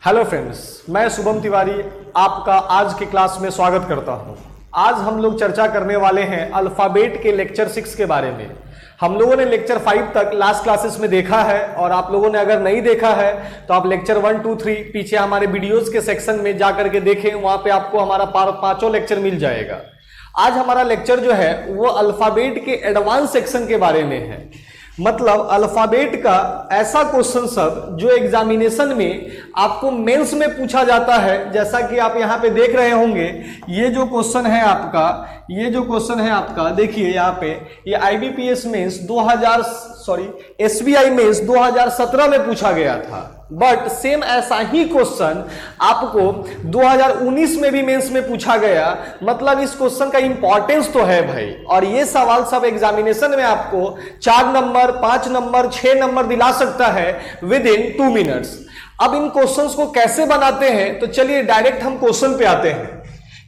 Hello friends, मैं शुभम तिवारी आपका आज की क्लास में स्वागत करता हूं। आज हम लोग चर्चा करने वाले हैं अल्फाबेट के लेक्चर 6 के बारे में। हम लोगों ने लेक्चर 5 तक लास्ट क्लासेस में देखा है और आप लोगों ने अगर नहीं देखा है तो आप लेक्चर 1, 2, 3 पीछे हमारे वीडियोस के सेक्शन में जाकर के देखें, वहां पे आपको हमारा पांचों लेक्चर मिल जाएगा। आज हमारा लेक्चर जो है वो अल्फाबेट के एडवांस सेक्शन के बारे में है। मतलब अल्फाबेट का ऐसा क्वेश्चन सब जो एग्जामिनेशन में आपको मेंस में पूछा जाता है। जैसा कि आप यहाँ पे देख रहे होंगे, ये जो क्वेश्चन है आपका, देखिए यहाँ पे ये आईबीपीएस मेंस एसबीआई मेंस 2017 में पूछा गया था। बट सेम ऐसा ही क्वेश्चन आपको 2019 में भी मेंस में पूछा गया। मतलब इस क्वेश्चन का इंपॉर्टेंस तो है भाई, और ये सवाल सब एग्जामिनेशन में आपको 4 नंबर, 5 नंबर, 6 नंबर दिला सकता है विद इन 2 मिनट्स। अब इन क्वेश्चंस को कैसे बनाते हैं, तो चलिए डायरेक्ट हम क्वेश्चन पे आते हैं।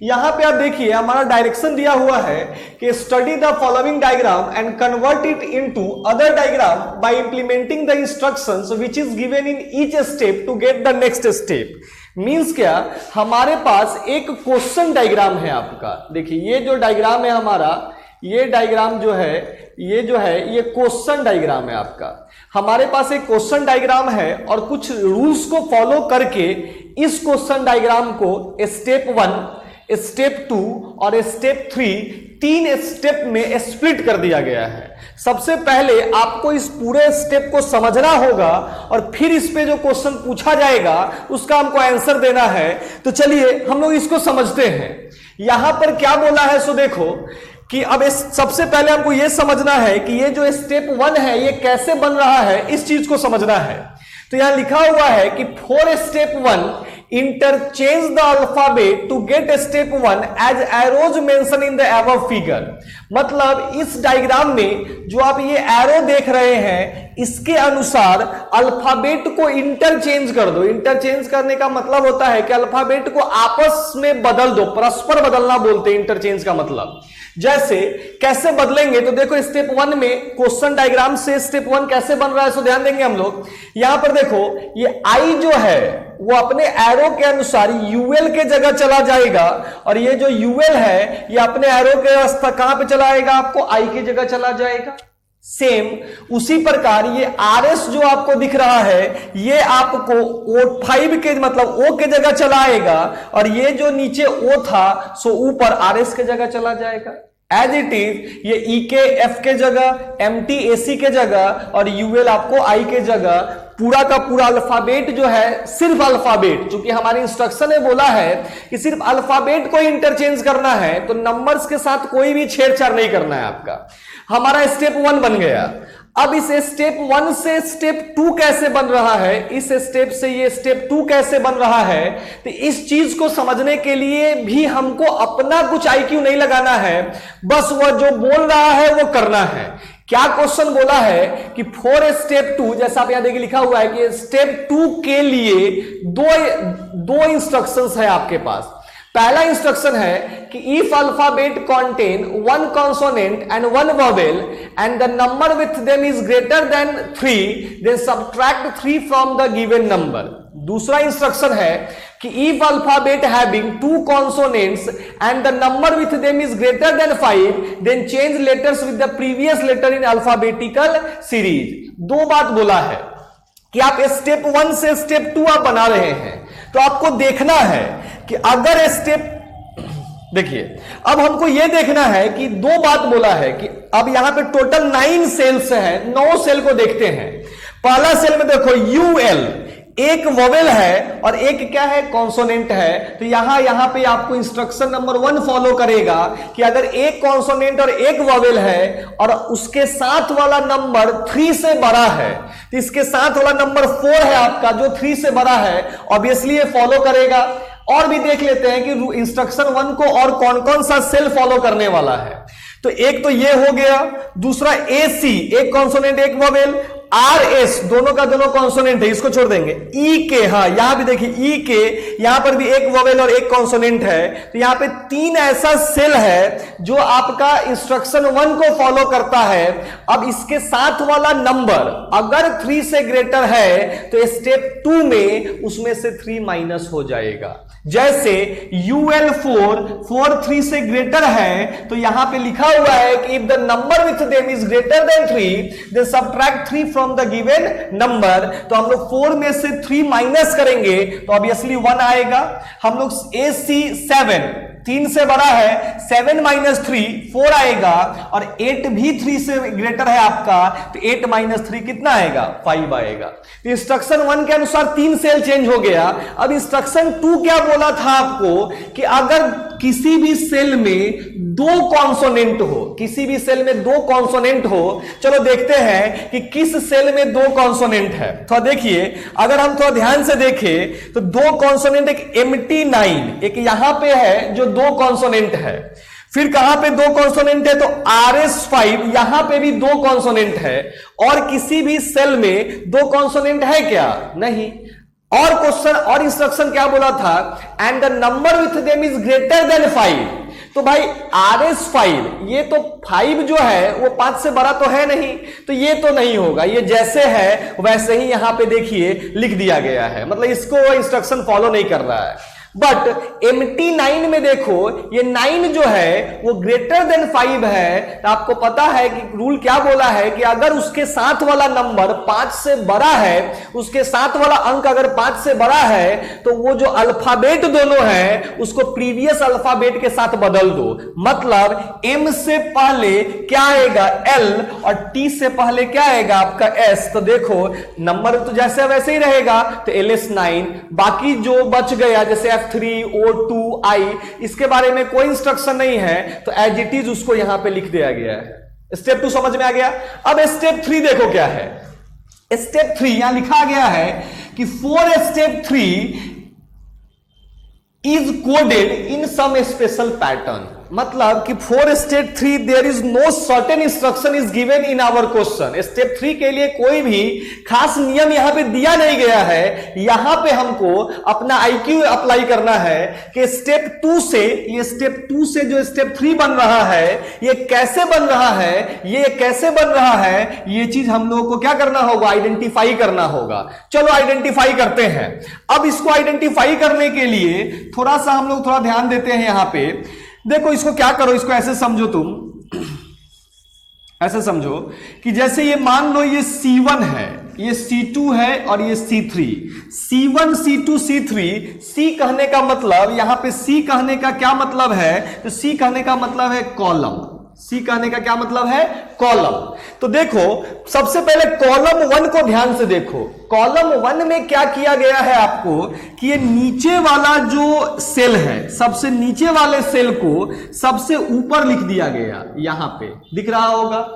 यहां पे आप देखिए हमारा डायरेक्शन दिया हुआ है कि study the following diagram and convert it into other diagram by implementing the instructions which is given in each step to get the next step. Means क्या, हमारे पास एक क्वेश्चन डायग्राम है आपका। देखिए ये जो डायग्राम है हमारा, ये डायग्राम जो है ये क्वेश्चन डायग्राम है आपका। हमारे पास एक क्वेश्चन डायग्राम है और कुछ रूल्स को फॉलो करके इस क्वेश्चन डायग्राम को स्टेप 1, स्टेप 2 और स्टेप 3 3 स्टेप में स्प्लिट कर दिया गया है। सबसे पहले आपको इस पूरे स्टेप को समझना होगा और फिर इस पे जो क्वेश्चन पूछा जाएगा उसका हमको आंसर देना है। तो चलिए हम लोग इसको समझते हैं। यहां पर क्या बोला है, सो देखो कि अब सबसे पहले हमको यह समझना है कि ये जो स्टेप 1 है ये कैसे बन रहा है, इस चीज को समझना है। तो यहां लिखा हुआ है कि for step 1 interchange the alphabet to get step 1 as arrows mentioned in the above figure। मतलब इस डायग्राम में जो आप ये एरो देख रहे हैं इसके अनुसार अल्फाबेट को इंटरचेंज कर दो। इंटरचेंज करने का मतलब होता है कि अल्फाबेट को आपस में बदल दो, परस्पर बदलना बोलते हैं इंटरचेंज का मतलब। जैसे कैसे बदलेंगे, तो देखो स्टेप 1 में क्वेश्चन डायग्राम से स्टेप 1 कैसे बन रहा है, सो ध्यान देंगे हम लोग। यहां पर देखो ये आई जो है वो अपने एरो के अनुसार यूएल के जगह चला जाएगा और ये जो यूएल है ये अपने एरो के रास्ता कहां पे चला आएगा, आपको आई की जगह चला जाएगा। सेम उसी प्रकार ये आरएस जो आपको दिख रहा है ये आपको O5 के मतलब ओ के जगह चला आएगा और ये जो नीचे ओ था सो ऊपर आरएस के जगह चला जाएगा। एज इट इज ये ई के एफ के जगह, एमटी एसी के जगह और यूएल आपको आई के जगह। पूरा का पूरा अल्फाबेट जो है, सिर्फ अल्फाबेट, चूंकि हमारी इंस्ट्रक्शन ने बोला है कि सिर्फ अल्फाबेट को इंटरचेंज करना है तो नंबर्स के साथ कोई भी छेड़छाड़ नहीं करना है आपका। हमारा स्टेप 1 बन गया। अब इस स्टेप 1 से स्टेप 2 कैसे बन रहा है, इस स्टेप से ये स्टेप 2 कैसे बन रहा है, तो इस चीज को समझने के लिए भी हमको अपना कुछ आईक्यू नहीं लगाना है, बस वह जो बोल रहा है वो करना है। क्या क्वेश्चन बोला है कि फॉर स्टेप 2, जैसा आप यहां देखिए लिखा हुआ है कि स्टेप 2 के लिए दो इंस्ट्रक्शंस है आपके पास। पहला इंस्ट्रक्शन है कि if alphabet contain 1 consonant and 1 vowel and the number with them is greater than 3 then subtract 3 from the given number. दूसरा इंस्ट्रक्शन है कि if alphabet having 2 consonants and the number with them is greater than 5 then change letters with the previous letter in alphabetical series. 2 बात बोला है कि आप step 1 से step 2 आप बना रहे हैं तो आपको देखना है कि अगर स्टेप, देखिए अब हमको यह देखना है कि 2 बात बोला है कि अब यहां पे टोटल 9 सेल्स हैं, 9 सेल को देखते हैं। पहला सेल में देखो यूएल, एक वोवेल है और एक क्या है, कॉन्सोनेंट है। तो यहां पे आपको इंस्ट्रक्शन नंबर 1 फॉलो करेगा कि अगर एक कॉन्सोनेंट और एक वोवेल है और उसके साथ वाला नंबर 3 से बड़ा है तो इसके साथ वाला नंबर 4 है आपका जो 3 से बड़ा है, ऑब्वियसली ये फॉलो करेगा। और भी देख लेते हैं कि इंस्ट्रक्शन 1 को और कौन कौन सा सेल फॉलो करने वाला है। तो एक तो ये हो गया। दूसरा एसी, एक कॉन्सोनेंट एक वोवेल, आर एस दोनों का दोनों कॉन्सोनेंट है, इसको छोड़ देंगे। ई के, हाँ यहां भी देखिए ई के, यहां पर भी एक वोवेल और एक कॉन्सोनेंट है। तो यहां पे 3 ऐसा सेल है जो आपका इंस्ट्रक्शन 1 को फॉलो करता है। अब इसके साथ वाला नंबर अगर 3 से ग्रेटर है तो स्टेप 2 में उसमें से 3 माइनस हो जाएगा। जैसे UL4 4 3 से ग्रेटर है तो यहां पे लिखा हुआ है कि if the number with them is greater than 3 then subtract 3 from the given number. तो हम लोग 4 में से 3 माइनस करेंगे तो ऑब्वियसली 1 आएगा। हम लोग AC 7 3 से बड़ा है, 7 माइनस 3 4 आएगा, और 8 भी 3 से ग्रेटर है आपका, तो 8 माइनस 3 कितना आएगा? 5 आएगा। तो इंस्ट्रक्शन 1 के अनुसार 3 सेल चेंज हो गया। अब इंस्ट्रक्शन 2 क्या बोला था आपको कि अगर किसी भी सेल में 2 कॉन्सोनेंट हो, किसी भी सेल में 2 कॉन्सोनेंट हो, चलो देखते हैं कि किस सेल में 2 कॉन्सोनेंट है। तो देखिए, अगर हम थोड़ा ध्यान से देखें तो 2 कॉन्सोनेंट, एक MT9 एक यहां पे है जो 2 कॉन्सोनेंट है। फिर कहां पे 2 कॉन्सोनेंट है? तो RS5 यहां पे भी 2 कॉन्सोनेंट है। और किसी भी सेल में 2 कॉन्सोनेंट है क्या? नहीं। और क्वेश्चन और इंस्ट्रक्शन क्या बोला था? And the number with them is greater than 5। तो भाई RS5 ये तो 5 जो है वो 5 से बड़ा तो है नहीं, तो ये तो नहीं होगा। ये जैसे है वैसे ही यहां पे देखिए लिख दिया गया है, मतलब इसको इंस्ट्रक्शन फॉलो नहीं कर रहा है। बट MT9 में देखो, ये 9 जो है वो ग्रेटर देन 5 है। तो आपको पता है कि रूल क्या बोला है कि अगर उसके साथ वाला नंबर 5 से बड़ा है, उसके साथ वाला अंक अगर 5 से बड़ा है, तो वो जो अल्फाबेट दोनों है उसको प्रीवियस अल्फाबेट के साथ बदल दो। मतलब M से पहले क्या आएगा? L, और T से पहले क्या आएगा आपका S। तो देखो नंबर तो जैसे वैसे ही रहेगा, तो LS9। बाकी जो बच गया जैसे F3, O2, I, इसके बारे में कोई इंस्ट्रक्शन नहीं है, तो एज इट इज उसको यहां पे लिख दिया गया है। स्टेप 2 समझ में आ गया। अब स्टेप 3 देखो क्या है। स्टेप 3 यहां लिखा गया है कि for step 3 is coded in some special pattern. मतलब कि for step 3 there is no certain instruction is given in our question. Step 3 के लिए कोई भी खास नियम यहां पे दिया नहीं गया है। यहां पे हमको अपना IQ अप्लाई करना है कि स्टेप 2 से, ये स्टेप 2 से जो स्टेप 3 बन रहा है ये कैसे बन रहा है, ये कैसे बन रहा है, ये चीज हम लोगों को क्या करना होगा? आइडेंटिफाई करना होगा। चलो आइडेंटिफाई करते हैं। अब इसको आइडेंटिफाई करने के लिए थोड़ा सा हम लोग थोड़ा ध्यान देते हैं। यहां पे देखो, इसको क्या करो, इसको ऐसे समझो, तुम ऐसे समझो कि जैसे ये मान लो ये C1 है, ये C2 है और ये C3। C1 C2 C3। C कहने का मतलब, यहां पे C कहने का क्या मतलब है? तो C कहने का मतलब है कॉलम। C कहने का क्या मतलब है? कॉलम। तो देखो सबसे पहले कॉलम 1 को ध्यान से देखो। कॉलम 1 में क्या किया गया है आपको कि ये नीचे वाला जो सेल है, सबसे नीचे वाले सेल को सबसे ऊपर लिख दिया गया, यहां पे दिख रहा होगा।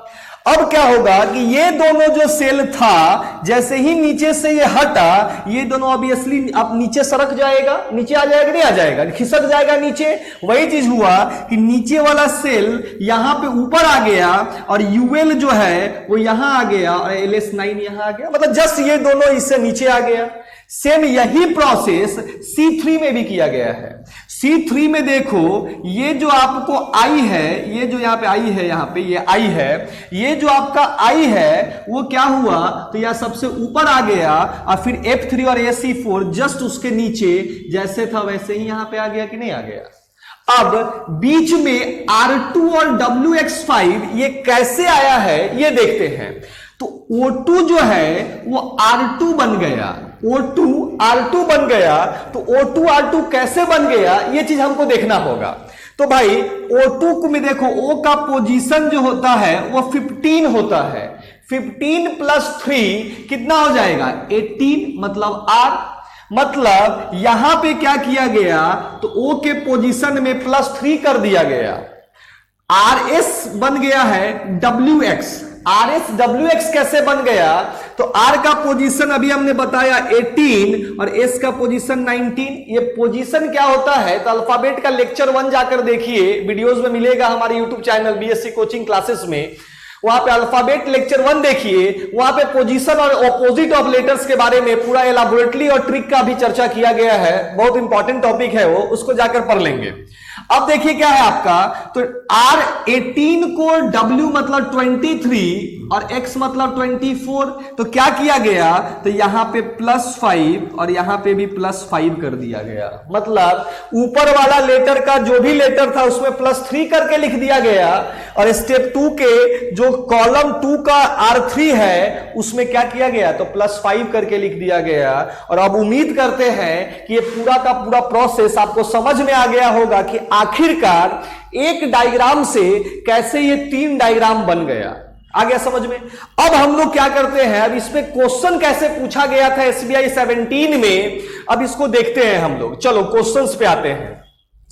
अब क्या होगा कि ये दोनों जो सेल था, जैसे ही नीचे से ये हटा, ये दोनों ऑब्वियसली अब नीचे सरक जाएगा। नीचे आ जाएगा, नहीं आ जाएगा? खिसक जाएगा नीचे। वही चीज हुआ कि नीचे वाला सेल यहां पे ऊपर आ गया और UL जो है वो यहां आ गया और LS9 यहां आ गया। मतलब जस्ट ये दोनों इससे नीचे आ गया। सेम यही प्रोसेस C3 में भी किया गया है। C3 में देखो, ये जो आपको I है, ये जो यहां पे I है, यहां पे ये I है, ये जो आपका I है वो क्या हुआ? तो यह सबसे ऊपर आ गया और फिर F3 और AC4 जस्ट उसके नीचे जैसे था वैसे ही यहां पे आ गया कि नहीं आ गया? अब बीच में R2 और WX5 ये कैसे आया है ये देखते हैं। तो O2 जो है वो R2 बन गया, O2 R2 बन गया। तो O2 R2 कैसे बन गया ये चीज हमको देखना होगा। तो भाई O2 को में देखो, O का पोजीशन जो होता है वो 15 होता है। 15 प्लस 3 कितना हो जाएगा? 18, मतलब R। मतलब यहां पे क्या किया गया? तो O के पोजीशन में +3 कर दिया गया। RS बन गया है WX। RS WX कैसे बन गया? तो R का पोजीशन अभी हमने बताया 18 और S का पोजीशन 19। ये पोजीशन क्या होता है? तो अल्फाबेट का लेक्चर 1 जाकर देखिए, वीडियोस में मिलेगा हमारे YouTube channel BSc coaching classes में। वहां पे अल्फाबेट लेक्चर 1 देखिए, वहां पे पोजीशन और ऑपोजिट ऑफ लेटर्स के बारे में पूरा एलाबोरेटली और ट्रिक का भी चर्चा किया गया है। बहुत इंपॉर्टेंट टॉपिक है वो, उसको जाकर पढ़ लेंगे। अब देखिए क्या है आपका, तो R18 को W मतलब 23 और X मतलब 24, तो क्या किया गया, तो यहां पे +5 और यहां पे भी +5 कर दिया गया। मतलब ऊपर वाला लेटर का जो भी लेटर था उसमें +3 करके लिख दिया गया, और स्टेप 2 के जो कॉलम 2 का R3 है उसमें क्या किया गया, तो +5 करके लिख दिया गया। और अब उम्मीद करते हैं कि ये पूरा का पूरा प्रोसेस आपको समझ में आ गया होगा कि आखिरकार एक डायग्राम से कैसे ये 3 डायग्राम बन गया। आ गया समझ में। अब हम लोग क्या करते हैं, अब इसमें क्वेश्चन कैसे पूछा गया था SBI 17 में, अब इसको देखते हैं हम लोग। चलो क्वेश्चंस पे आते हैं।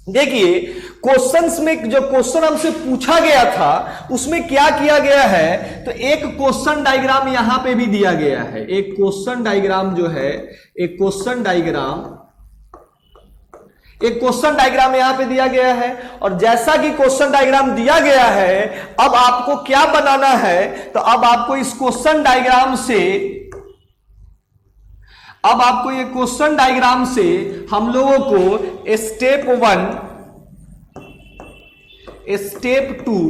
देखिए क्वेश्चंस में जो क्वेश्चन हमसे पूछा गया था उसमें क्या किया गया है, तो एक क्वेश्चन डायग्राम यहां पे भी दिया गया है। एक क्वेश्चन डायग्राम जो है, एक क्वेश्चन डायग्राम यहां पे दिया गया है। और जैसा कि क्वेश्चन डायग्राम दिया गया है, अब आपको क्या बनाना है, तो अब आपको इस क्वेश्चन डायग्राम से, अब आपको ये क्वेश्चन डायग्राम से हम लोगों को स्टेप 1, स्टेप 2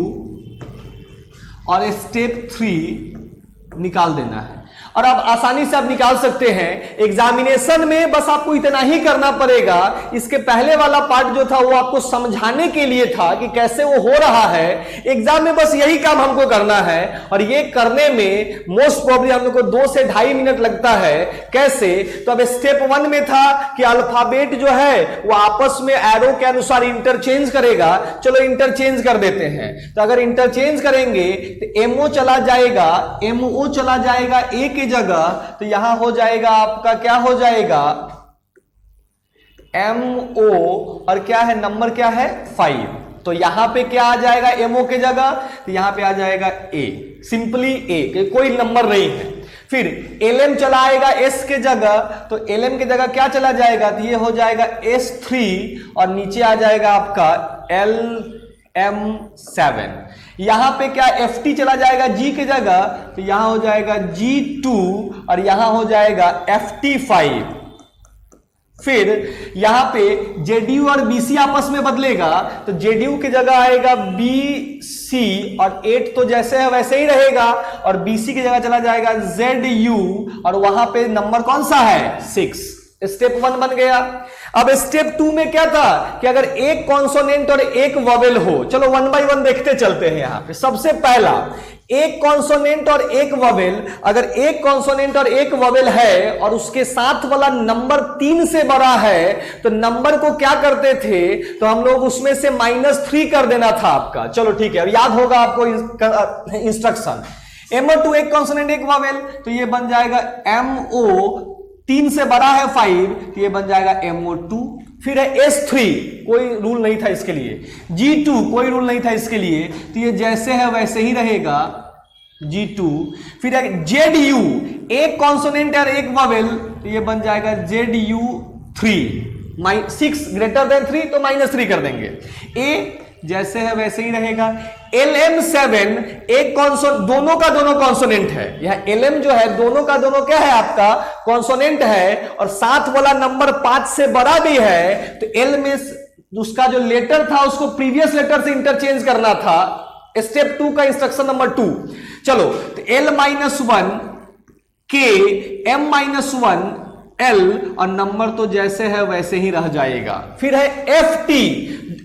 और स्टेप 3 निकाल देना है। और अब आसानी से आप निकाल सकते हैं। एग्जामिनेशन में बस आपको इतना ही करना पड़ेगा। इसके पहले वाला पार्ट जो था वो आपको समझाने के लिए था कि कैसे वो हो रहा है। एग्जाम में बस यही काम हमको करना है, और ये करने में मोस्ट प्रोबेबली हम लोग को 2 से 2.5 मिनट लगता है। कैसे, तो अब स्टेप 1 में था कि अल्फाबेट जो है वो आपस में एरो के अनुसार इंटरचेंज करेगा। चलो इंटरचेंज कर देते हैं। तो अगर इंटरचेंज करेंगे तो MO चला जाएगा, MO चला जाएगा A की जगह, तो यहां हो जाएगा आपका, क्या हो जाएगा, MO और क्या है, नंबर क्या है 5। तो यहां पे क्या आ जाएगा MO के जगह, तो यहां पे आ जाएगा A, सिंपली A, कोई नंबर नहीं है। फिर LM चला आएगा S के जगह, तो LM के जगह क्या चला जाएगा, तो ये हो जाएगा S3 और नीचे आ जाएगा आपका LM7। यहां पे क्या FT चला जाएगा G की जगह, तो यहां हो जाएगा G2 और यहां हो जाएगा FT5। फिर यहां पे JDU और BC आपस में बदलेगा, तो JDU की जगह आएगा BC और 8 तो जैसे है वैसे ही रहेगा, और BC की जगह चला जाएगा ZU और वहां पे नंबर कौन सा है 6। स्टेप 1 बन गया। अब स्टेप 2 में क्या था कि अगर एक कॉन्सोनेंट और एक वोवेल हो, चलो 1 बाय 1 देखते चलते हैं। यहां पे सबसे पहला एक कॉन्सोनेंट और एक वोवेल, अगर एक कॉन्सोनेंट और एक वोवेल है और उसके साथ वाला नंबर 3 से बड़ा है, तो नंबर को क्या करते थे, तो हम लोग उसमें से -3 कर देना था आपका। चलो ठीक है, अब याद होगा आपको इंस्ट्रक्शन। MO2 एक कॉन्सोनेंट एक वोवेल, तो ये बन जाएगा MO 3 से बड़ा है 5, तो ये बन जाएगा MO2। फिर है S3, कोई रूल नहीं था इसके लिए। G2 कोई रूल नहीं था इसके लिए, तो ये जैसे है वैसे ही रहेगा G2। फिर है ZU, एक कॉन्सोनेंट और एक वोवेल, तो ये बन जाएगा ZU3। 6 ग्रेटर देन 3 तो -3 कर देंगे। A जैसे है वैसे ही रहेगा। LM7 एक दोनों का दोनों कॉन्सोनेंट है। यह LM जो है दोनों का दोनों क्या है आपका कॉन्सोनेंट है, और साथ वाला नंबर 5 से बड़ा भी है, तो L में उसका जो लेटर था उसको प्रीवियस लेटर से इंटरचेंज करना था। स्टेप 2 का इंस्ट्रक्शन नंबर 2। चलो तो L-1 K M-1 L और नंबर तो जैसे है वैसे ही रह जाएगा। फिर है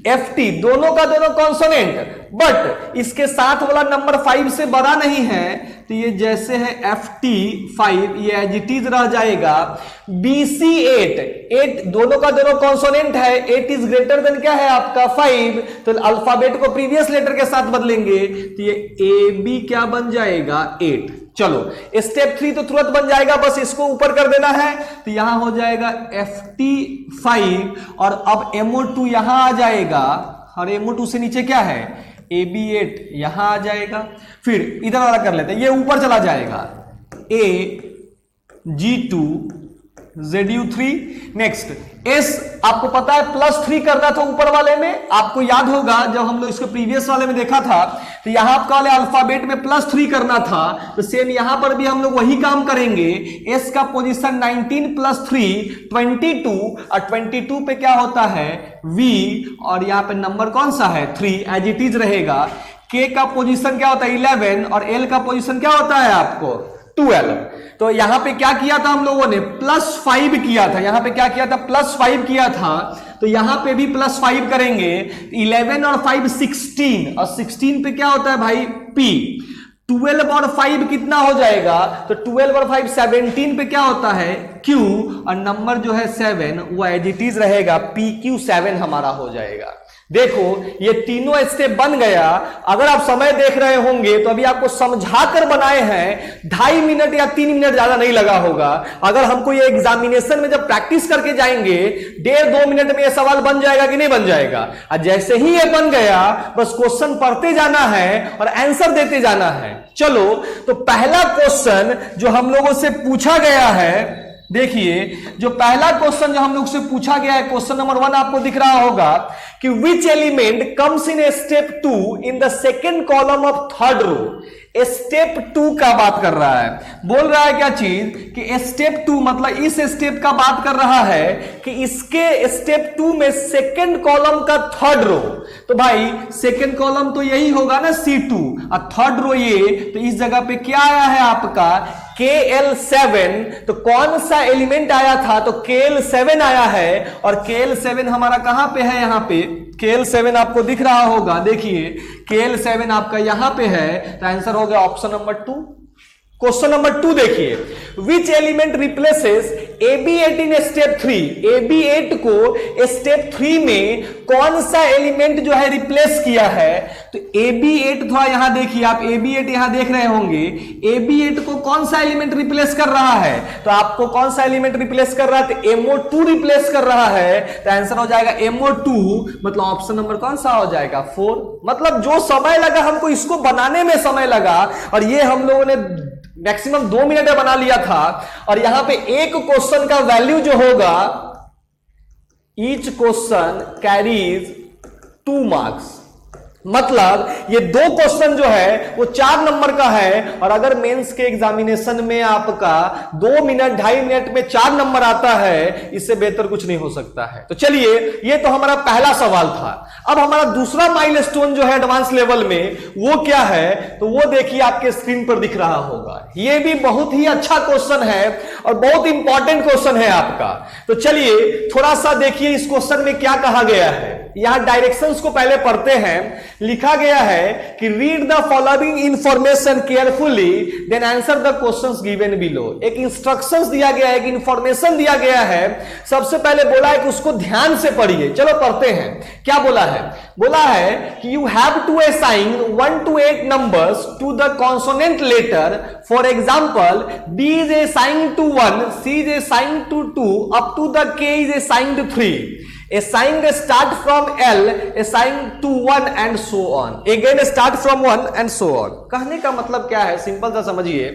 FT दोनों का दोनों कॉन्सोनेंट, बट इसके साथ वाला नंबर 5 से बड़ा नहीं है, तो ये जैसे है FT5 ये एज इट इज रह जाएगा। BC8 दोनों का दोनों कॉन्सोनेंट है, 8 इज ग्रेटर देन क्या है आपका 5, तो अल्फाबेट को प्रीवियस लेटर के साथ बदलेंगे, तो ये AB क्या बन जाएगा 8। चलो स्टेप 3 तो तुरंत बन जाएगा, बस इसको ऊपर कर देना है, तो यहां हो जाएगा FT5 और अब MO2 यहां आ जाएगा, और MO2 से नीचे क्या है AB8 यहां आ जाएगा। फिर इधर वाला कर लेते हैं, ये ऊपर चला जाएगा A G2 ZU3। Next S आपको पता है +3 करना था ऊपर वाले में, आपको याद होगा जब हम लोग इसको प्रीवियस वाले में देखा था तो यहां आपका वाले अल्फाबेट में +3 करना था, तो सेम यहां पर भी हम लोग वही काम करेंगे। S का पोजीशन 19 + 3 22 और 22 पे क्या होता है V और यहां पे नंबर कौन सा है 3 एज इट इज रहेगा। K का पोजीशन क्या होता है 11 और L का पोजीशन क्या होता है आपको 12। तो यहां पे क्या किया था हम लोगों ने +5 किया था, यहां पे क्या किया था +5 किया था, तो यहां पे भी +5 करेंगे। 11 और 5 16 और 16 पे क्या होता है भाई P। 12 और 5 कितना हो जाएगा, तो 12 और 5 17 पे क्या होता है Q और नंबर जो है 7 वो एज इट इज रहेगा PQ7 हमारा हो जाएगा। देखो ये तीनों स्टेप बन गया। अगर आप समय देख रहे होंगे तो अभी आपको समझाकर बनाए हैं, 2.5 मिनट या 3 मिनट ज्यादा नहीं लगा होगा। अगर हमको ये एग्जामिनेशन में जब प्रैक्टिस करके जाएंगे 1.5-2 मिनट में ये सवाल बन जाएगा कि नहीं बन जाएगा। और जैसे ही ये बन गया बस क्वेश्चन पढ़ते जाना है और आंसर देते जाना है। चलो तो पहला क्वेश्चन जो हम लोगों से पूछा गया है, देखिए जो पहला क्वेश्चन जो हम लोग से पूछा गया है क्वेश्चन नंबर 1 आपको दिख रहा होगा कि which element comes in step 2 in the second column of third row. Step 2 का बात कर रहा है, बोल रहा है क्या चीज कि स्टेप 2 मतलब इस स्टेप का बात कर रहा है कि इसके स्टेप 2 में सेकेंड कॉलम का थर्ड रो। तो भाई सेकेंड कॉलम तो यही होगा ना C2 और थर्ड रो ये, तो इस जगह पे क्या आया है आपका KL7। तो कौन सा एलिमेंट आया था, तो KL7 आया है और KL7 हमारा कहां पे है, यहां पे KL7 आपको दिख रहा होगा। देखिए KL7 आपका यहां पे है, तो आंसर हो गया ऑप्शन नंबर 2। क्वेश्चन नंबर 2 देखिए, which element replaces AB8 in step 3। AB8 को स्टेप 3 में कौन सा एलिमेंट जो है रिप्लेस किया है, तो AB8 थोड़ा यहां देखिए, आप AB8 यहां देख रहे होंगे, AB8 को कौन सा एलिमेंट रिप्लेस कर रहा है, तो आपको कौन सा एलिमेंट रिप्लेस कर रहा है, तो MO2 रिप्लेस कर रहा है, तो आंसर हो जाएगा MO2, मतलब ऑप्शन नंबर कौन सा हो जाएगा 4। मतलब जो समय लगा हमको इसको बनाने में समय लगा और ये हम लोगों ने मैक्सिमम 2 मिनट में बना लिया था। और यहां पे एक क्वेश्चन का वैल्यू जो होगा, ईच क्वेश्चन कैरीज 2 मार्क्स, मतलब ये 2 क्वेश्चन जो है वो 4 नंबर का है। और अगर मेंस के एग्जामिनेशन में आपका 2 मिनट 2.5 मिनट में 4 नंबर आता है, इससे बेहतर कुछ नहीं हो सकता है। तो चलिए ये तो हमारा पहला सवाल था। अब हमारा दूसरा माइलस्टोन जो है एडवांस लेवल में वो क्या है, तो वो देखिए आपके स्क्रीन पर दिख रहा होगा। ये भी बहुत ही अच्छा क्वेश्चन है और बहुत इंपॉर्टेंट क्वेश्चन है आपका। तो चलिए थोड़ा सा देखिए इस क्वेश्चन में क्या कहा गया है। यहां डायरेक्शंस को पहले पढ़ते हैं। लिखा गया है कि read the following information carefully then answer the questions given below. एक इंस्ट्रक्शंस दिया गया है, एक इंफॉर्मेशन दिया गया है। सबसे पहले बोला है कि उसको ध्यान से पढ़िए। चलो पढ़ते हैं क्या बोला है। बोला है कि you have to assign 1 to 8 numbers to the consonant letter. For example B is assigned to 1, C is assigned to 2 up to the K is assigned to 3. Assigned start from L, assigned to 1 and so on. Again start from 1 and so on. कहने का मतलब क्या है, simple सा समझिए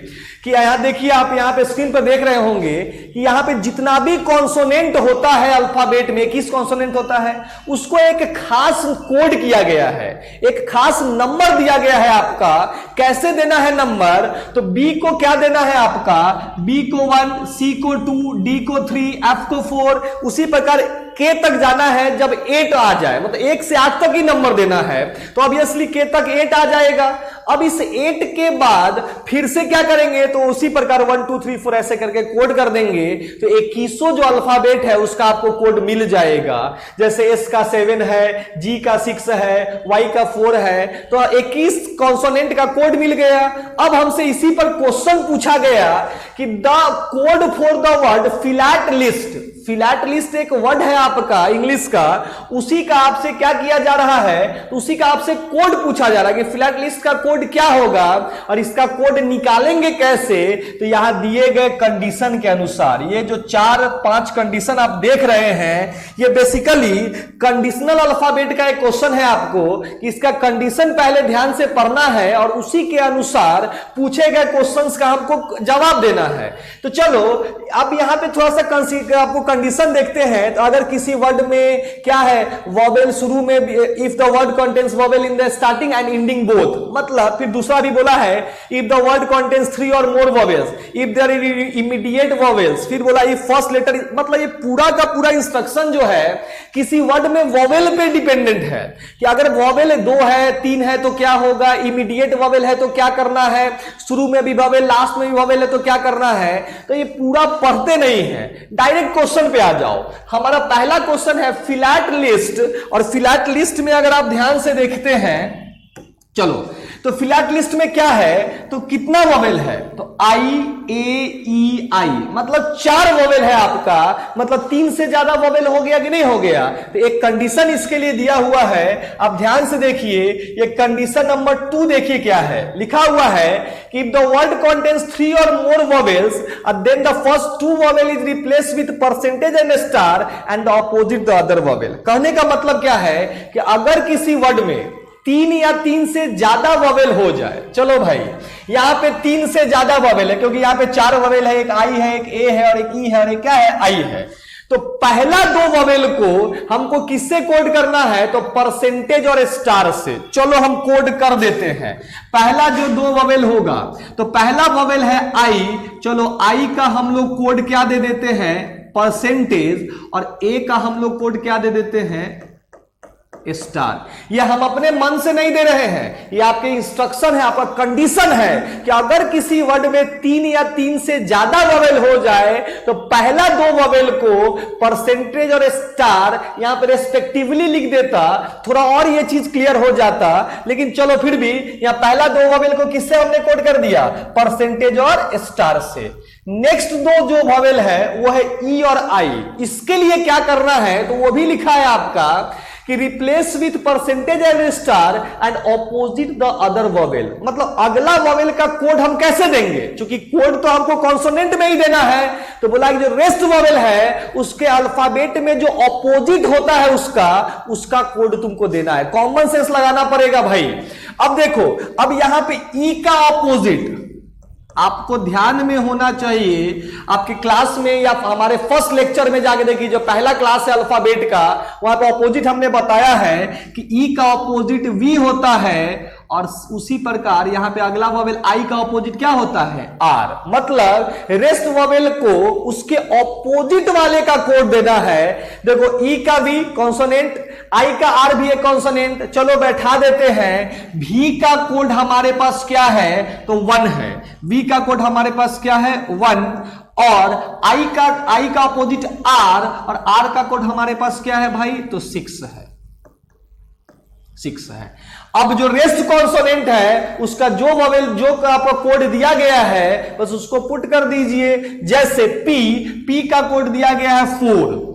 कि यहां देखिए, आप यहां पे स्क्रीन पर देख रहे होंगे कि यहां पे जितना भी कॉन्सोनेंट होता है अल्फाबेट में, किस कॉन्सोनेंट होता है उसको एक खास कोड किया गया है, एक खास नंबर दिया गया है आपका। कैसे देना है नंबर, तो B को क्या देना है आपका, B को 1, C को 2, D को 3, F को 4, उसी प्रकार K तक जाना है जब 8 आ जाए, मतलब 1 से 8 तक ही नंबर देना है। तो ऑब्वियसली K तक 8 आ जाएगा। अब इस 8 के बाद फिर से क्या करेंगे, तो उसी प्रकार 1 2 3 4 ऐसे करके कोड कर देंगे। तो 2100 जो अल्फाबेट है उसका आपको कोड मिल जाएगा। जैसे S का 7 है, G का 6 है, Y का 4 है, तो 21 कॉन्सोनेंट का कोड मिल गया। अब हमसे इसी पर क्वेश्चन पूछा गया कि the code for the word philatelist. Philatelist एक वर्ड है आपका इंग्लिश का, उसी का आपसे क्या किया जा रहा है, उसी का आपसे कोड पूछा जा रहा है कि फिलैटलिस्ट का कोड क्या होगा और इसका कोड निकालेंगे कैसे। तो यहां दिए गए कंडीशन के अनुसार ये जो 4-5 कंडीशन आप देख रहे हैं, ये बेसिकली कंडीशनल अल्फाबेट का एक क्वेश्चन है आपको कि इसका कंडीशन पहले ध्यान से पढ़ना है और उसी के अनुसार पूछे गए क्वेश्चंस का हमको जवाब देना है। तो चलो अब यहां पे थोड़ा सा आपको कंडीशन देखते हैं। तो अगर किसी वर्ड में क्या है, वॉवेल शुरू में, if the word contains vowel in the starting and ending both, मतलब फिर दूसरा भी बोला है इफ द वर्ड कंटेन्स 3 और more vowels, if there is immediate vowels, फिर बोला इफ फर्स्ट लेटर, मतलब ये पूरा का पूरा इंस्ट्रक्शन जो है किसी वर्ड में वॉवेल पे डिपेंडेंट है कि अगर वॉवेल 2 है 3 है तो क्या होगा, इमीडिएट वॉवेल है तो क्या करना है, शुरू में भी वॉवेल लास्ट में भी वॉवेल है तो क्या करना है। तो ये पूरा पढ़ते नहीं है, डायरेक्ट क्वेश्चन पे आ जाओ। हमारा पहला क्वेश्चन है फिलैट लिस्ट, और फिलैट लिस्ट में अगर आप ध्यान से देखते हैं, चलो तो फिलैट लिस्ट में क्या है, तो कितना वॉवेल है, तो आई ए ई आई, मतलब 4 वॉवेल है आपका, मतलब 3 से ज्यादा वॉवेल हो गया कि नहीं हो गया। तो एक कंडीशन इसके लिए दिया हुआ है, आप ध्यान से देखिए, ये कंडीशन नंबर 2 देखिए क्या है, लिखा हुआ है कि इफ द वर्ड कंटेन्स 3 और more vowels then the first 2 vowel is replace with percentage and star and the opposite the other vowel. कहने का मतलब क्या है कि अगर किसी वर्ड में 3 या 3 से ज्यादा वॉवेल हो जाए, चलो भाई यहां पे 3 से ज्यादा वॉवेल है क्योंकि यहां पे 4 वॉवेल है, एक आई है, एक ए है और एक ई है और एक क्या है, आई है। तो पहला 2 वॉवेल को हमको किससे कोड करना है, तो परसेंटेज और स्टार से। चलो हम कोड कर देते हैं। पहला जो 2 वॉवेल होगा, तो पहला वॉवेल है आई, चलो आई का हम लोग कोड क्या दे देते हैं, परसेंटेज, और ए का हम लोग कोड क्या दे देते हैं, स्टार। यह हम अपने मन से नहीं दे रहे हैं, यह आपके इंस्ट्रक्शन है, आपका कंडीशन है कि अगर किसी वर्ड में 3 या 3 से ज्यादा वॉवेल हो जाए तो पहला 2 वॉवेल को परसेंटेज और स्टार यहां पर रेस्पेक्टिवली लिख देता, थोड़ा और यह चीज क्लियर हो जाता। लेकिन चलो फिर भी यहां पहला 2 वॉवेल को किससे हमने कोड कर दिया, परसेंटेज और स्टार से। नेक्स्ट 2 जो वॉवेल है वो है ई और आई। इसके लिए क्या करना है, तो वो भी लिखा है आपका कि replace with percentage and star and opposite the other vowel, मतलब अगला वॉवेल का कोड हम कैसे देंगे, क्योंकि कोड तो हमको कॉन्सोनेंट में ही देना है। तो बोला कि जो रेस्ट वॉवेल है उसके अल्फाबेट में जो ऑपोजिट होता है उसका कोड तुमको देना है। कॉमन सेंस लगाना पड़ेगा भाई। अब देखो, अब यहां पे ई का ऑपोजिट आपको ध्यान में होना चाहिए। आपके क्लास में या हमारे फर्स्ट लेक्चर में जाके देखिए, जो पहला क्लास है अल्फाबेट का, वहां पे ऑपोजिट हमने बताया है कि ई का ऑपोजिट वी होता है, और उसी प्रकार यहां पे अगला वॉवेल आई का ऑपोजिट क्या होता है, आर। मतलब रेस्ट वॉवेल को उसके ऑपोजिट वाले का कोड देना है। देखो ई का वी कॉन्सोनेंट, आई का आर भी एक कॉन्सोनेंट, चलो बैठा देते हैं। भी का कोड हमारे पास क्या है, तो 1 है। वी का कोड हमारे पास क्या है, 1, और आई का अपोजिट आर, और आर का कोड हमारे पास क्या है भाई, तो 6 है, 6 है। अब जो रेस्ट कॉन्सोनेंट है उसका जो वॉवेल जो आपको कोड दिया गया है बस उसको पुट कर दीजिए। जैसे पी का कोड दिया गया है 4,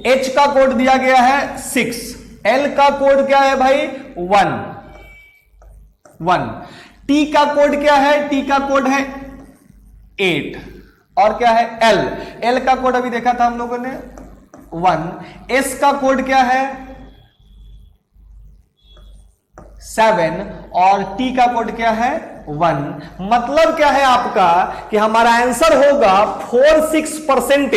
एच का कोड दिया गया है 6, एल का कोड क्या है भाई, 1, टी का कोड क्या है, टी का कोड है 8, और क्या है, एल का कोड अभी देखा था हम लोगों ने 1, एस का कोड क्या है 7, और टी का कोड क्या है 1। मतलब क्या है आपका कि हमारा आंसर होगा 4-6%,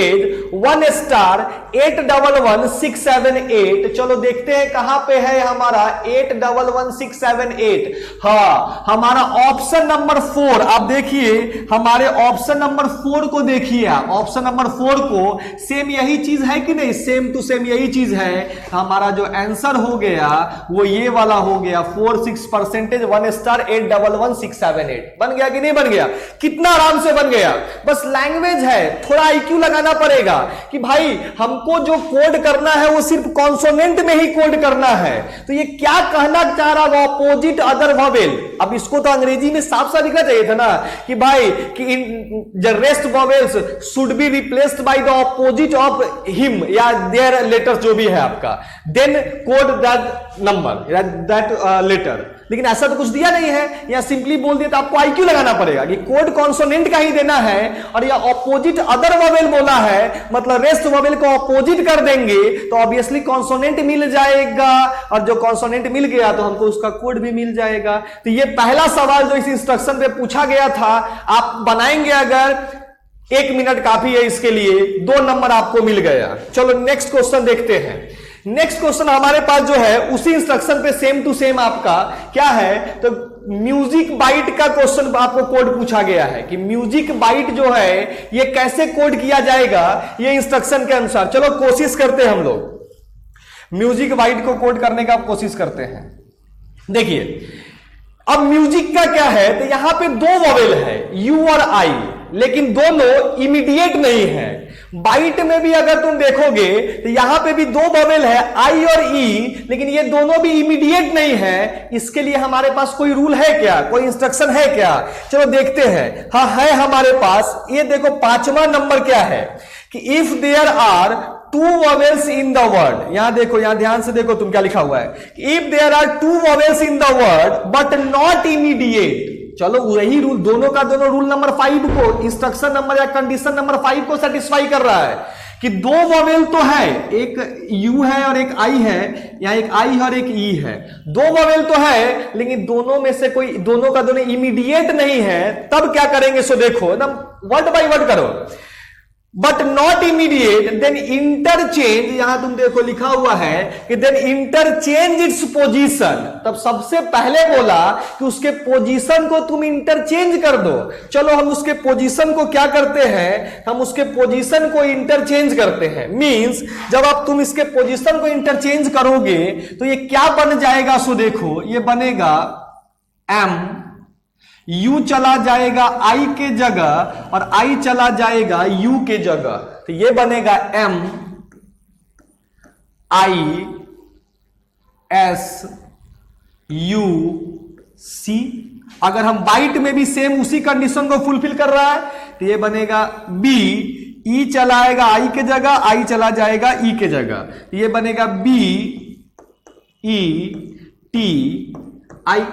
1 स्टार 811-678। चलो देखते हैं कहां पे है हमारा 811-678। हाँ, हमारा ऑप्शन नंबर 4, आप देखिए हमारे ऑप्शन नंबर 4 को देखिए आप, ऑप्शन नंबर 4 को सेम यही चीज है कि नहीं, सेम टू सेम यही चीज है। हमारा जो आंसर हो गया वो ये वाला हो गया 4-6%, 1 स्टार 811-678। 6 7 8 बन गया कि नहीं बन गया? कितना आराम से बन गया। बस लैंग्वेज है, थोड़ा आईक्यू लगाना पड़ेगा कि भाई हमको जो कोड करना है वो सिर्फ कॉन्सोनेंट में ही कोड करना है। तो ये क्या कहना चाह रहा है? Opposite other vowel. अब इसको तो अंग्रेजी में साफ साफ लिखना चाहिए था ना कि भाई कि the rest vowels should be replaced by the opposite of him या देयर लेटर जो भी है आपका, then code that number that letter. लेकिन ऐसा तो कुछ दिया नहीं है, या सिंपली बोल दिया तो आपको आईक्यू लगाना पड़ेगा कि कोड कॉन्सोनेंट का ही देना है, और या ऑपोजिट अदर वॉवेल बोला है मतलब रेस्ट वॉवेल को ऑपोजिट कर देंगे तो ऑब्वियसली कॉन्सोनेंट मिल जाएगा, और जो कॉन्सोनेंट मिल गया तो हमको उसका कोड भी मिल जाएगा। तो ये पहला सवाल जो इस इंस्ट्रक्शन पे पूछा गया था, आप बनाएंगे अगर 1 मिनट काफी है इसके लिए, 2 नंबर आपको मिल गया। चलो नेक्स्ट क्वेश्चन देखते हैं। नेक्स्ट क्वेश्चन हमारे पास जो है उसी इंस्ट्रक्शन पे सेम टू सेम आपका क्या है, तो म्यूजिक बाइट का क्वेश्चन आपको कोड पूछा गया है कि म्यूजिक बाइट जो है ये कैसे कोड किया जाएगा ये इंस्ट्रक्शन के अनुसार। चलो कोशिश करते हैं हम लोग म्यूजिक बाइट को कोड करने का कोशिश करते हैं। देखिए अब म्यूजिक का क्या है, तो यहां पे 2 वॉवेल है यू और आई, लेकिन दोनों इमीडिएट नहीं है। बाइट में भी अगर तुम देखोगे तो यहां पे भी 2 वॉवेल है आई और ई, लेकिन ये दोनों भी इमीडिएट नहीं है। इसके लिए हमारे पास कोई रूल है क्या, कोई इंस्ट्रक्शन है क्या? चलो देखते हैं। हाँ है हमारे पास। ये देखो 5वां नंबर क्या है कि if there are 2 vowels in the word, यहां देखो, यहां ध्यान से देखो तुम क्या लिखा हुआ है, if there are 2 vowels in the word but not immediate. चलो वही रूल, दोनों का दोनों रूल नंबर 5 को, इंस्ट्रक्शन नंबर या कंडीशन नंबर 5 को सेटिस्फाई कर रहा है कि 2 वॉवेल तो है, एक यू है और एक आई है, यहां एक आई और एक ई है। 2 वॉवेल तो है लेकिन दोनों में से कोई, दोनों का दोनों इमीडिएट नहीं है। तब क्या करेंगे, सो देखो एकदम वर्ड बाय वर्ड करो। But not immediate, then interchange, यहां तुम देखो लिखा हुआ है कि देन इंटरचेंज इट्स पोजीशन। तब सबसे पहले बोला कि उसके पोजीशन को तुम इंटरचेंज कर दो। चलो हम उसके पोजीशन को क्या करते हैं, हम उसके पोजीशन को इंटरचेंज करते हैं। मींस जब आप तुम इसके पोजीशन को इंटरचेंज करोगे तो ये क्या बन जाएगा, सो देखो ये बनेगा एम, यू चला जाएगा आई के जगह और आई चला जाएगा यू के जगह, तो ये बनेगा M I S you see. अगर हम बाइट में भी सेम उसी कंडीशन को फुलफिल कर रहा है तो ये बनेगा बी, ई चलाएगा आई के जगह, आई चला जाएगा ई के जगह, तो ये बनेगा बी ई टी आई।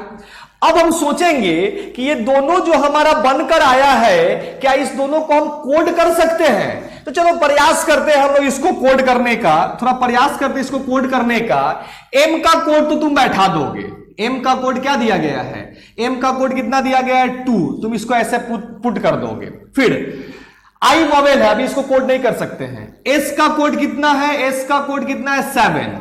अब हम सोचेंगे कि ये दोनों जो हमारा बनकर आया है, क्या इस दोनों को हम कोड कर सकते हैं? तो चलो प्रयास करते हैं हम लोग इसको कोड करने का, थोड़ा प्रयास करते हैं इसको कोड करने का। एम का कोड तो तुम बैठा दोगे, एम का कोड क्या दिया गया है, एम का कोड कितना दिया गया है 2, तुम इसको ऐसे पुट कर दोगे। फिर आई वॉवेल है, अभी इसको कोड नहीं कर सकते हैं। एस का कोड कितना है, एस का कोड कितना है 7,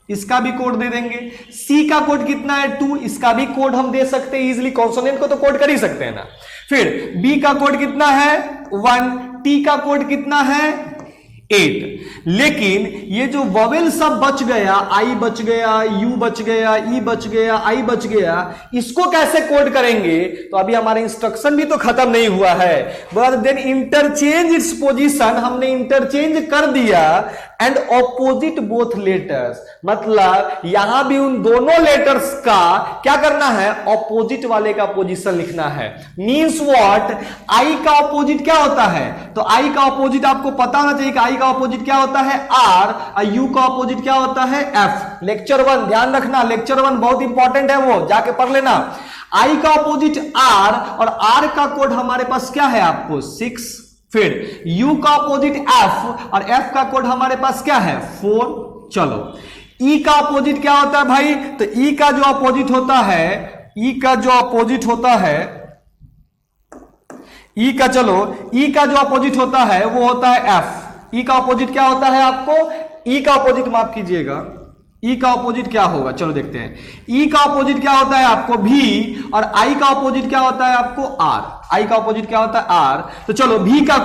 इसका भी कोड दे देंगे। सी का कोड कितना है 2, इसका भी कोड हम दे सकते हैं इजीली, कॉन्सोनेंट को तो कोड कर ही सकते हैं ना। फिर बी का कोड कितना है 1, टी का कोड कितना है 8। लेकिन ये जो वॉवेल सब बच गया, आई बच गया, यू बच गया, ई बच गया, आई बच गया, इसको कैसे कोड करेंगे? तो अभी हमारा इंस्ट्रक्शन भी तो खत्म नहीं हुआ है। But then interchange its position, हमने इंटरचेंज कर दिया एंड ऑपोजिट बोथ लेटर्स, मतलब यहां भी उन दोनों लेटर्स का क्या करना है, ऑपोजिट वाले का पोजीशन लिखना है। मींस व्हाट, आई का ऑपोजिट क्या होता है, तो आई का ऑपोजिट आपको पता होना चाहिए कि आई का ऑपोजिट क्या होता है आर, और यू का ऑपोजिट क्या होता है एफ। लेक्चर 1 ध्यान रखना, लेक्चर 1 बहुत इंपॉर्टेंट है, वो जाके पढ़ लेना। आई का ऑपोजिट आर, और आर का कोड हमारे पास क्या है आपको 6। फिर U का अपोजिट F, और F का कोड हमारे पास क्या है 4। चलो E का अपोजिट क्या होता है भाई, तो E का जो अपोजिट होता है, E का जो अपोजिट होता है, E का, चलो E का जो अपोजिट होता है वो होता है F। E का अपोजिट क्या होता है आपको, E का अपोजिट माफ कीजिएगा, E का अपोजिट क्या होगा, चलो देखते हैं। E का अपोजिट क्या होता है आपको V, और I का अपोजिट क्या होता है आपको R। आई का ऑपोजिट क्या होता है आर। तो चलो वी का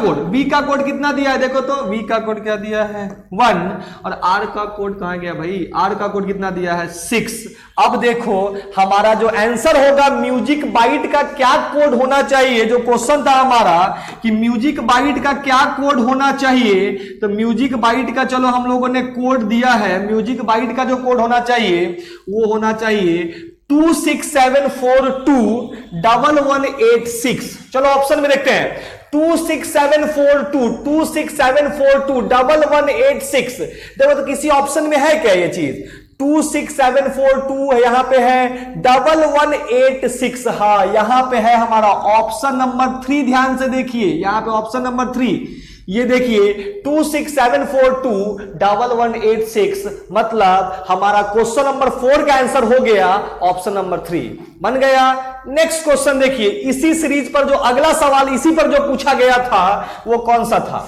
कोड कितना दिया है देखो तो, वी का कोड क्या दिया है 1 और आर का कोड कहां गया भाई, आर का कोड कितना दिया है 6। अब देखो हमारा जो आंसर होगा म्यूजिक बाइट का क्या कोड होना चाहिए, जो क्वेश्चन था हमारा कि म्यूजिक बाइट का क्या कोड होना चाहिए, तो म्यूजिक बाइट का चलो हम लोगों ने कोड दिया है, म्यूजिक बाइट का जो कोड होना चाहिए वो होना चाहिए 267421186। चलो ऑप्शन में देखते हैं 267421186। देखो तो किसी ऑप्शन में है क्या ये चीज, 26742 यहां पे है, 1186 हाँ यहां पे है हमारा ऑप्शन नंबर 3। ध्यान से देखिए यहां पे ऑप्शन नंबर 3, ये देखिए 267421186 मतलब हमारा क्वेश्चन नंबर 4 का आंसर हो गया ऑप्शन नंबर 3 बन गया। नेक्स्ट क्वेश्चन देखिए, इसी सीरीज पर जो अगला सवाल इसी पर जो पूछा गया था वो कौन सा था।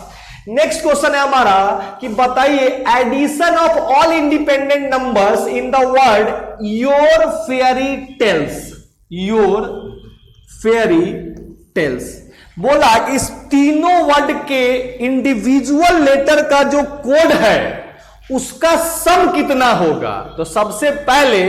नेक्स्ट क्वेश्चन है हमारा कि बताइए addition of all independent numbers in the word your fairy tales. बोला इस तीनों वर्ड के इंडिविजुअल लेटर का जो कोड है उसका सम कितना होगा। तो सबसे पहले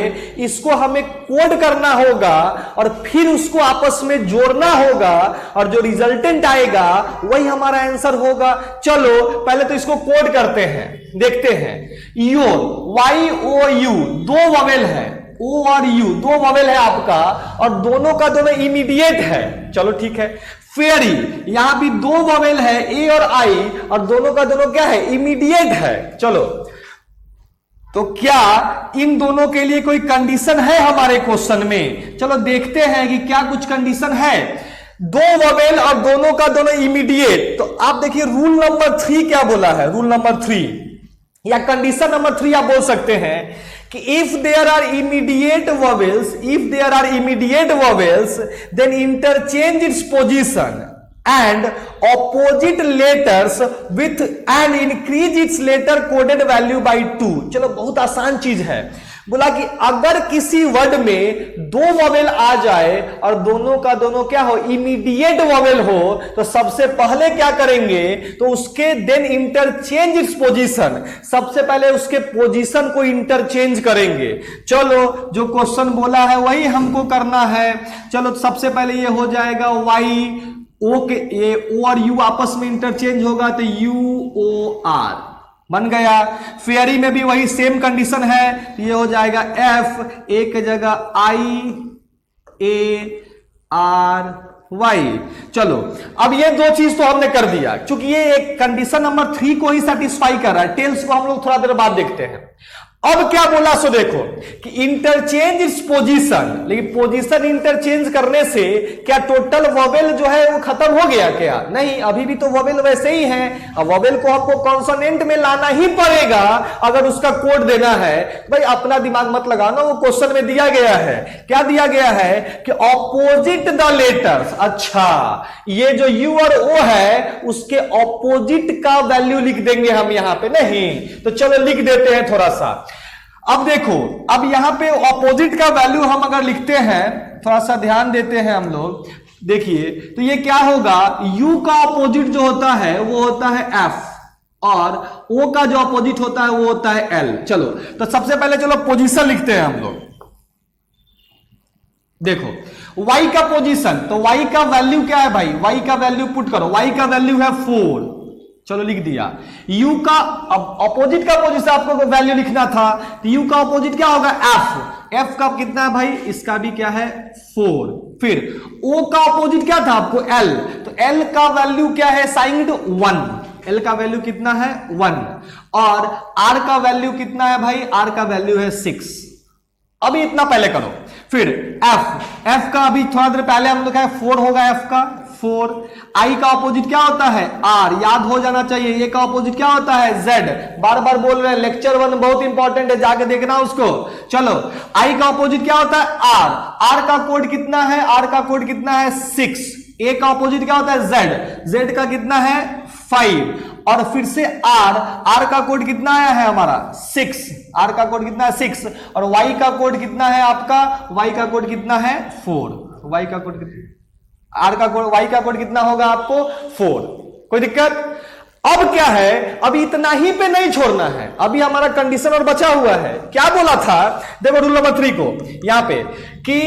इसको हमें कोड करना होगा और फिर उसको आपस में जोड़ना होगा और जो रिजल्टेंट आएगा वही हमारा आंसर होगा। चलो पहले तो इसको कोड करते हैं, देखते हैं। योर YOU 2 वोवेल है, O और U 2 वोवेल है आपका और दोनों का दोनों इमीडिएट है। चलो ठीक है। फेयरी यहां भी 2 वोवेल है A और I और दोनों का दोनों क्या है इमीडिएट है। चलो तो क्या इन दोनों के लिए कोई कंडीशन है हमारे क्वेश्चन में, चलो देखते हैं कि क्या कुछ कंडीशन है। 2 वोवेल और दोनों का दोनों इमीडिएट, तो आप देखिए रूल नंबर 3 क्या बोला है, रूल नंबर 3 या कंडीशन नंबर 3 आप बोल सकते हैं कि if there are immediate vowels then interchange its position and opposite letters with and increase its letter coded value by 2। चलो बहुत आसान चीज है, बोला कि अगर किसी वर्ड में 2 वोवेल आ जाए और दोनों का दोनों क्या हो इमीडिएट वोवेल हो तो सबसे पहले क्या करेंगे, तो उसके देन इंटरचेंज इट्स पोजीशन, सबसे पहले उसके पोजीशन को इंटरचेंज करेंगे। चलो जो क्वेश्चन बोला है वही हमको करना है। चलो सबसे पहले ये हो जाएगा Y O के ये O और U आपस में इंटरचेंज होगा तो UOR बन गया। फेयरी में भी वही सेम कंडीशन है, ये हो जाएगा F एक जगह IARY। चलो अब ये 2 चीज तो हमने कर दिया, क्योंकि ये एक कंडीशन नंबर 3 को ही सेटिस्फाई कर रहा है। टेल्स को हम लोग थोड़ा देर बाद देखते हैं। अब क्या बोला सो देखो कि इंटरचेंज इट्स पोजीशन, लेकिन पोजीशन इंटरचेंज करने से क्या टोटल वोवेल जो है वो खत्म हो गया क्या, नहीं अभी भी तो वोवेल वैसे ही है। अब वोवेल को आपको कॉन्सोनेंट में लाना ही पड़ेगा अगर उसका कोड देना है। भाई अपना दिमाग मत लगाना, वो क्वेश्चन में दिया गया है, क्या दिया गया है कि ऑपोजिट द लेटर्स। अच्छा ये जो U और O है उसके ऑपोजिट का वैल्यू लिख देंगे हम यहां पे, नहीं तो चलो लिख देते हैं थोड़ा सा। अब देखो अब यहां पे ऑपोजिट का वैल्यू हम अगर लिखते हैं, थोड़ा सा ध्यान देते हैं हम लोग, देखिए तो ये क्या होगा, U का ऑपोजिट जो होता है वो होता है F और O का जो ऑपोजिट होता है वो होता है L। चलो तो सबसे पहले चलो पोजीशन लिखते हैं हम लोग। देखो Y का पोजीशन, तो Y का वैल्यू क्या है भाई, Y का वैल्यू पुट करो, Y का वैल्यू है 4। चलो लिख दिया। U का अब ऑपोजिट का पोजीशन आपको वैल्यू लिखना था, तो U का ऑपोजिट क्या होगा F। F का कितना है भाई, इसका भी क्या है 4। फिर O का ऑपोजिट क्या था आपको L, तो L का वैल्यू क्या है साइंड 1, L का वैल्यू कितना है 1 और R का वैल्यू कितना है भाई, R का वैल्यू है 6। अभी इतना पहले करो। फिर F का अभी थोड़ा देर पहले हम लोग 4 होगा F का 4। I का ऑपोजिट क्या होता है R, याद हो जाना चाहिए। ये का ऑपोजिट क्या होता है Z, बार बार बोल रहे हैं, लेक्चर 1 बहुत इंपॉर्टेंट है, जाके देखना उसको। चलो I का ऑपोजिट क्या होता है R, R का कोड कितना है, R का कोड कितना है 6। A का ऑपोजिट क्या होता है Z, Z का कितना है 5 और फिर से R का कोड कितना आया है हमारा 6, R का कोड कितना है 6 और Y का कोड कितना है आपका, Y का कोड कितना है 4, Y का कोड कितना, आर का कोड, वाई का कोड कितना होगा आपको 4। कोई दिक्कत? अब क्या है, अब इतना ही पे नहीं छोड़ना है, अभी हमारा कंडीशन और बचा हुआ है। क्या बोला था, देखो रूल नंबर 3 को यहां पे कि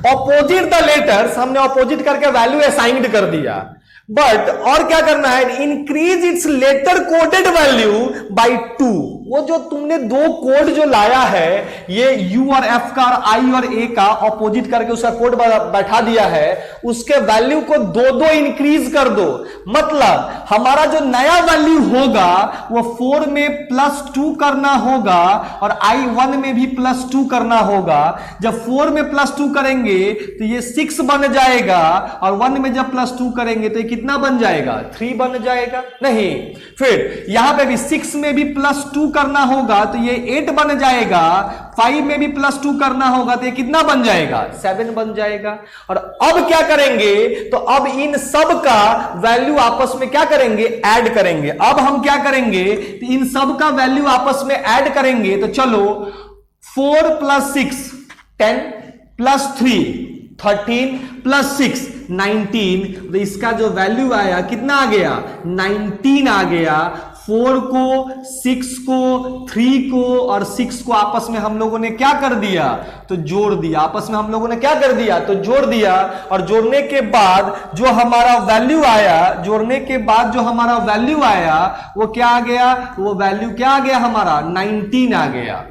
ऑपोजिट द लेटर्स, हमने ऑपोजिट करके वैल्यू असाइंड कर दिया, बट और क्या करना है, increase its letter coded value by 2। वो जो तुमने दो कोड जो लाया है, ये यू और एफ का और आई और ए का ऑपोजिट करके उसका कोड बैठा दिया है, उसके वैल्यू को 2 इंक्रीज कर दो। मतलब हमारा जो नया वैल्यू होगा वो 4 में +2 करना होगा और I1 में भी +2 करना होगा। जब 4 में +2 करेंगे तो ये 6 बन जाएगा और 1 में जब +2 करेंगे तो ये कितना बन जाएगा, 3 बन जाएगा। नहीं, फिर यहां पे भी 6 में भी +2 करना होगा तो ये 8 बन जाएगा, 5 में भी +2 करना होगा तो ये कितना बन जाएगा, 7 बन जाएगा। और अब क्या करेंगे, तो अब इन सब का वैल्यू आपस में क्या करेंगे, ऐड करेंगे। अब हम क्या करेंगे, तो इन सब का वैल्यू आपस में ऐड करेंगे। तो चलो 4 + 6 10 + 3 13 + 6 19, तो इसका जो वैल्यू आया कितना आ गया, 19 आ गया। 4 को 6 को 3 को और 6 को आपस में हम लोगों ने क्या कर दिया, तो जोड़ दिया। आपस में हम लोगों ने क्या कर दिया, तो जोड़ दिया। और जोड़ने के बाद जो हमारा वैल्यू आया, जोड़ने के बाद जो हमारा वैल्यू आया वो क्या आ गया, वो वैल्यू क्या आ गया हमारा, 19 आ गया।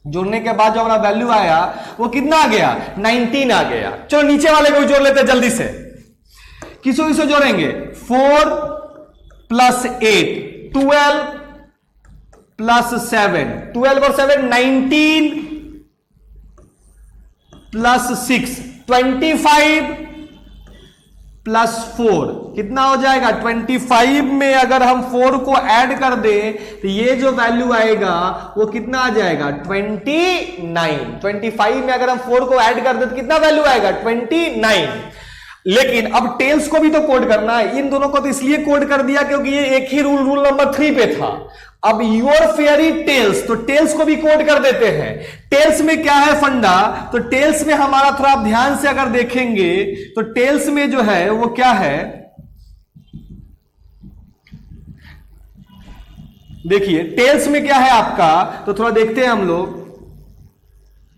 जोड़ने के बाद जो हमारा वैल्यू आया वो कितना आ गया, 19 आ गया। चलो नीचे वाले को भी जोड़ लेते हैं जल्दी से। किसको जोड़ेंगे, 4 + 8 12 + 7 12 और 7 19 + 6 25 + 4 कितना हो जाएगा, 25 में अगर हम 4 को ऐड कर दें तो ये जो वैल्यू आएगा वो कितना आ जाएगा, 29। 25 में अगर हम 4 को ऐड कर दें तो कितना वैल्यू आएगा, 29। लेकिन अब टेल्स को भी तो कोड करना है। इन दोनों को तो इसलिए कोड कर दिया क्योंकि ये एक ही रूल नंबर 3 पे था। अब योर फेयरी टेल्स, तो टेल्स को भी कोड कर देते हैं। टेल्स में क्या है फंडा, तो टेल्स में हमारा थोड़ा आप ध्यान से अगर देखेंगे तो टेल्स में जो है वो क्या है, देखिए टेल्स में क्या है आपका, तो थोड़ा देखते हैं हम लोग।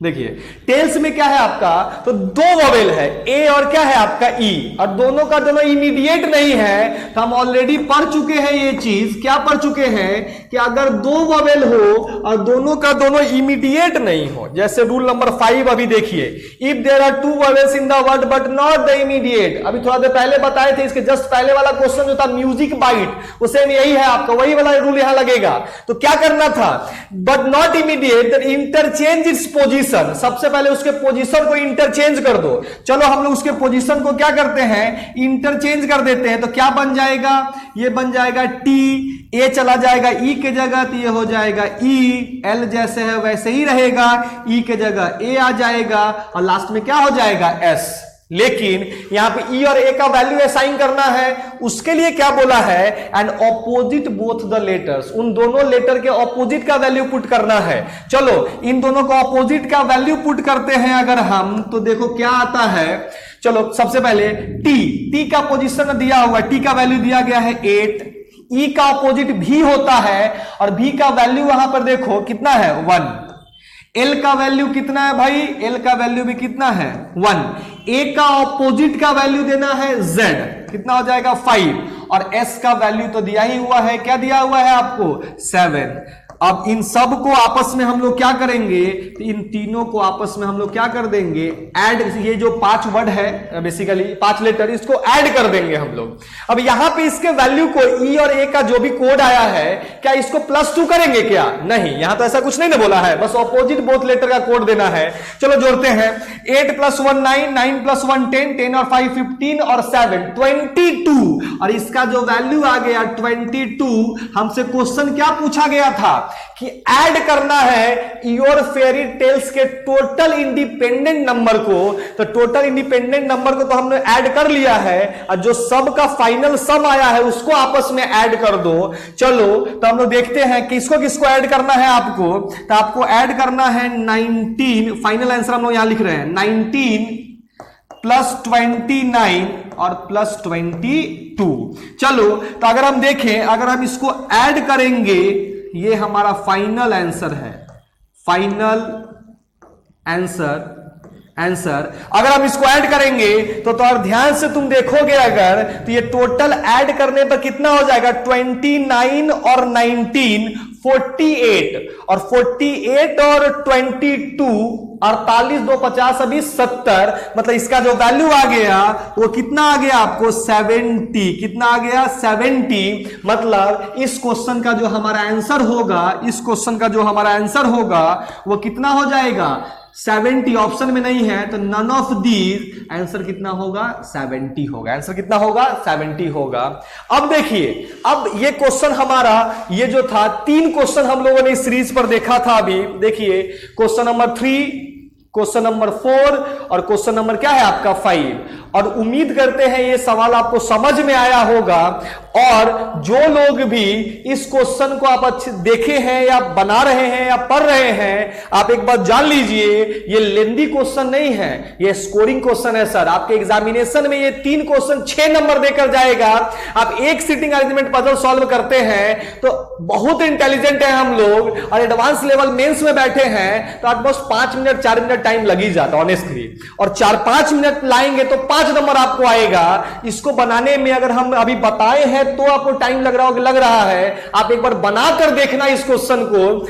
देखिए टेल्स में क्या है आपका, तो 2 वोवेल है, ए और क्या है आपका ई, और दोनों का दोनों इमीडिएट नहीं है। तो हम ऑलरेडी पढ़ चुके हैं ये चीज, क्या पढ़ चुके हैं कि अगर 2 वोवेल हो और दोनों का दोनों इमीडिएट नहीं हो, जैसे रूल नंबर 5 अभी देखिए, if there are 2 vowels in the word but not the immediate. अभी थोड़ा देर पहले बताए थे, इसके जस्ट पहले वाला क्वेश्चन जो था म्यूजिक बाइट, वो सेम यही है आपका, वही वाला रूल यहां लगेगा। तो क्या करना था, but not immediate, interchange its position. सबसे पहले उसके पोजीशन को इंटरचेंज कर दो। चलो हम लोग उसके पोजीशन को क्या करते हैं, इंटरचेंज कर देते हैं। तो क्या बन जाएगा, ये बन जाएगा टी, ए चला जाएगा ई के जगह तो ये हो जाएगा ई, एल जैसे है वैसे ही रहेगा, ई के जगह ए आ जाएगा और लास्ट में क्या हो जाएगा, एस। लेकिन यहां पे ई और ए का वैल्यू असाइन करना है, उसके लिए क्या बोला है, and opposite both the letters, उन दोनों लेटर के ऑपोजिट का वैल्यू पुट करना है। चलो इन दोनों को ऑपोजिट का वैल्यू पुट करते हैं अगर हम, तो देखो क्या आता है। चलो सबसे पहले टी का पोजीशन दिया हुआ, टी का वैल्यू दिया गया है 8, ई का ऑपोजिट भी होता है और भी का वैल्यू वहां पर देखो कितना है, 1। एल का वैल्यू कितना है भाई, एल का वैल्यू भी कितना है, 1। ए का ऑपोजिट का वैल्यू देना है जेड, कितना हो जाएगा, 5। और एस का वैल्यू तो दिया ही हुआ है, क्या दिया हुआ है आपको, 7। अब इन सब को आपस में हम लोग क्या करेंगे, तो इन तीनों को आपस में हम लोग क्या कर देंगे, ऐड। ये जो 5 वर्ड है बेसिकली 5 लेटर, इसको ऐड कर देंगे हम लोग। अब यहां पे इसके वैल्यू को ई और ए का जो भी कोड आया है, क्या इसको +2 करेंगे क्या, नहीं, यहां तो ऐसा कुछ नहीं ना बोला है, बस ऑपोजिट बोथ लेटर का कोड देना है। चलो जोड़ते हैं, 8 + 1 9, 9 + 1 10, 10 और 5 15 और 7 22। और इसका जो वैल्यू आ गया 22, हमसे क्वेश्चन क्या पूछा गया था कि ऐड करना है योर फेयरी टेल्स के टोटल इंडिपेंडेंट नंबर को। तो टोटल इंडिपेंडेंट नंबर को तो हमने ऐड कर लिया है, और जो सब का फाइनल सम आया है उसको आपस में ऐड कर दो। चलो तो हम लोग देखते हैं किसको किसको ऐड करना है आपको, तो आपको ऐड करना है 19, फाइनल आंसर हम लोग यहां लिख रहे हैं 19 +29 और +22। चलो तो अगर हम देखें, अगर हम इसको ऐड करेंगे, ये हमारा फाइनल आंसर है, फाइनल आंसर अगर हम इसको ऐड करेंगे तो और ध्यान से तुम देखोगे अगर, तो ये टोटल ऐड करने पर कितना हो जाएगा, 29 और 19 48, और 48 और 22 48 2 50 अभी 70, मतलब इसका जो वैल्यू आ गया वो कितना आ गया आपको 70। कितना आ गया 70। मतलब इस क्वेश्चन का जो हमारा आंसर होगा, इस क्वेश्चन का जो हमारा आंसर होगा वो कितना हो जाएगा 70। ऑप्शन में नहीं है तो नन ऑफ दीज, आंसर कितना होगा 70 होगा। आंसर कितना होगा 70 होगा। अब देखिए, अब ये क्वेश्चन हमारा, ये जो था 3 क्वेश्चन हम लोगों ने इस सीरीज पर देखा था। अभी देखिए क्वेश्चन नंबर 3, क्वेश्चन नंबर 4 और क्वेश्चन नंबर क्या है आपका 5। और उम्मीद करते हैं ये सवाल आपको समझ में आया होगा। और जो लोग भी इस क्वेश्चन को आप अच्छे देखे हैं या बना रहे हैं या पढ़ रहे हैं, आप एक बात जान लीजिए, ये लेंदी क्वेश्चन नहीं है, ये स्कोरिंग क्वेश्चन है सर। आपके एग्जामिनेशन में ये 3 क्वेश्चन 6 नंबर देकर जाएगा। आप एक सीटिंग अरेंजमेंट पजल सॉल्व करते हैं तो बहुत इंटेलिजेंट है हम लोग, और एडवांस लेवल मेंस में बैठे हैं तो ऑलमोस्ट 5 मिनट 4 मिनट टाइम लग ही जाता ऑनेस्टली। और 4-5 मिनट लाएंगे तो 5 नंबर आपको आएगा। इसको बनाने में अगर हम अभी बताए हैं तो आपको टाइम लग रहा है, आप एक बार बनाकर देखना इस क्वेश्चन को।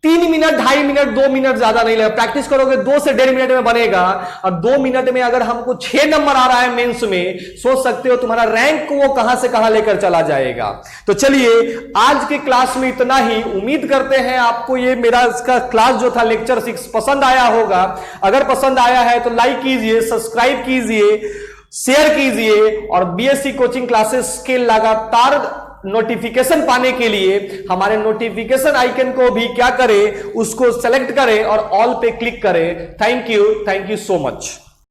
3 मिनट 2.5 मिनट 2 मिनट ज्यादा नहीं लगेगा। प्रैक्टिस करोगे 2 से 1.5 मिनट में बनेगा। और 2 मिनट में अगर हमको 6 नंबर आ रहा है मेंस में, सोच सकते हो तुम्हारा रैंक को वो कहां से कहां लेकर चला जाएगा। तो चलिए आज के क्लास में इतना ही। उम्मीद करते हैं आपको ये मेरा इसका क्लास जो था लेक्चर 6 पसंद आया होगा। अगर पसंद आया है तो लाइक कीजिए, सब्सक्राइब कीजिए, शेयर कीजिए, और बीएससी कोचिंग क्लासेस के लगातार नोटिफिकेशन पाने के लिए हमारे नोटिफिकेशन आइकन को भी क्या करें, उसको सेलेक्ट करें और ऑल पे क्लिक करें। Thank you so much.